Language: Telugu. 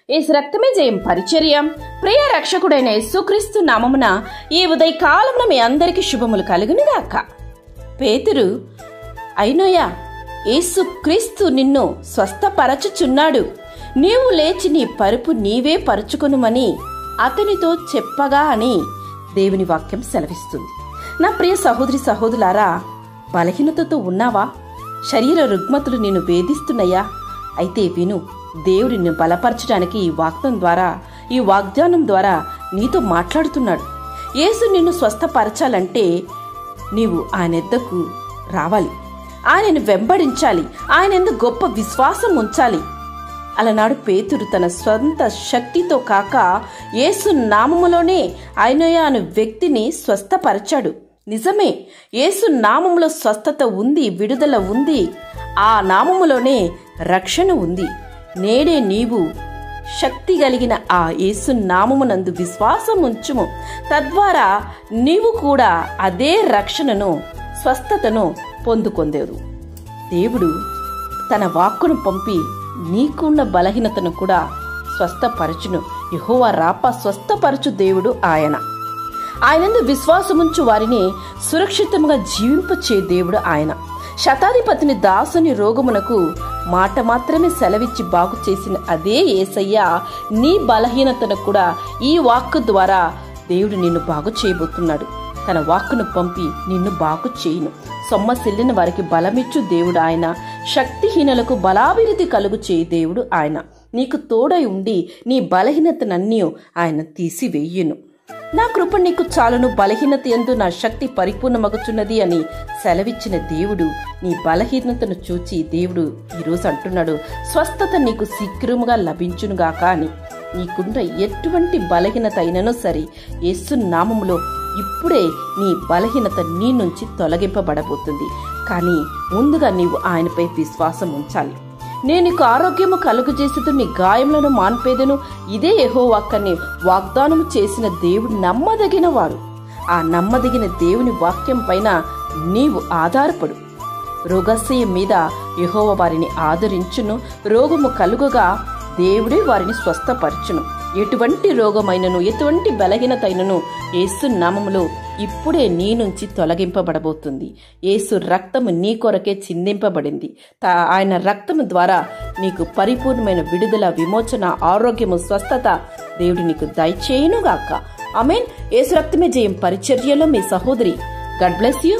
యేసు రక్తమే జయం పరిచర్య. ప్రియ రక్షకుడైన యేసుక్రీస్తు నామమున ఈ ఉదయకాలమున మీ అందరికీ శుభములు కలుగునుగాక. పేతురు, అయినోయా, యేసుక్రీస్తు నిన్ను స్వస్థపరచుచున్నాడు, నీవు లేచి నీ పరుపు నీవే పరుచుకొనుమని అతనితో చెప్పగా అని దేవుని వాక్యం సెలవిస్తుంది. నా ప్రియ సహోదరి సహోదరులారా, బలహీనతతో ఉన్నావా? శరీర రుగ్మతులు నిన్ను వేధిస్తున్నాయా? అయితే విను, దేవుడు నిన్ను బలపరచడానికి ఈ వాగ్దానం ద్వారా నీతో మాట్లాడుతున్నాడు. యేసు నిన్ను స్వస్థపరచాలంటే నీవు ఆయన ఎద్దకు రావాలి, ఆయనను వెంబడించాలి, ఆయన యందు గొప్ప విశ్వాసం ఉంచాలి. అలనాడు పేతురు తన స్వంత శక్తితో కాక యేసు నామములోనే అయినోయా అను వ్యక్తిని స్వస్థపరిచాడు. నిజమే, యేసు నామములో స్వస్థత ఉంది, విడుదల ఉంది. ఆ నామములోనే రక్షణ ఉంది. నేడే నీవు శక్తి కలిగిన ఆ యేసు నామమునందు విశ్వాసం ఉంచుము. తద్వారా నీవు కూడా అదే రక్షణను, స్వస్థతను పొందుకొందేరు. దేవుడు తన వాక్కును పంపి నీకున్న బలహీనతను కూడా స్వస్థపరచును. యెహోవా రాపా, స్వస్థపరచు దేవుడు ఆయన. ఆయనందు విశ్వాసముంచు వారిని సురక్షితంగా జీవింపచే దేవుడు ఆయన. శతాధిపతిని దాసుని రోగమునకు మాట మాత్రమే సెలవిచ్చి బాగు చేసిన అదే యేసయ్య నీ బలహీనతను కూడా ఈ వాక్కు ద్వారా దేవుడు నిన్ను బాగు చేయబోతున్నాడు. తన వాక్కును పంపి నిన్ను బాగు చేయును. సొమ్మసిల్లిన వారికి బలమిచ్చు దేవుడు ఆయన. శక్తిహీనులకు బలాభివృద్ధి కలుగు చేయి దేవుడు ఆయన. నీకు తోడై ఉండి నీ బలహీనతనన్నీ ఆయన తీసివేయును. నా కృప నీకు చాలును, బలహీనత యందు నా శక్తి పరిపూర్ణమగుచున్నది అని సెలవిచ్చిన దేవుడు నీ బలహీనతను చూచి దేవుడు ఈరోజు అంటున్నాడు, స్వస్థత నీకు శీఘ్రముగా లభించునుగాక అని. నీకున్న ఎటువంటి బలహీనత అయినను సరే, యేసు నామములో ఇప్పుడే నీ బలహీనత నీ నుంచి తొలగింపబడబోతుంది. కానీ ముందుగా నీవు ఆయనపై విశ్వాసం ఉంచాలి. నేను నీకు ఆరోగ్యము కలుగజేసేదు, నీ గాయములను మాన్పేదను, ఇదే యెహోవాకని వాగ్దానము చేసిన దేవుడు నమ్మదగిన వాడు. ఆ నమ్మదగిన దేవుని వాక్యం పైన నీవు ఆధారపడు. రోగశయం మీద యెహోవా వారిని ఆదరించును. రోగము కలుగగా దేవుడే వారిని స్వస్థపరచును. ఎటువంటి రోగమైనను, ఎటువంటి బలహీనతైనను యేసు నామములో ఇప్పుడే నీ నుంచి తొలగింపబడబోతుంది. యేసు రక్తము నీ కొరకే చిందింపబడింది. ఆయన రక్తము ద్వారా నీకు పరిపూర్ణమైన విడుదల, విమోచన, ఆరోగ్యము, స్వస్థత దేవుడు నీకు దయచేయునుగాక. ఆమేన్. యేసు రక్తమే జయం పరిచర్యలో మీ సహోదరి. God bless you.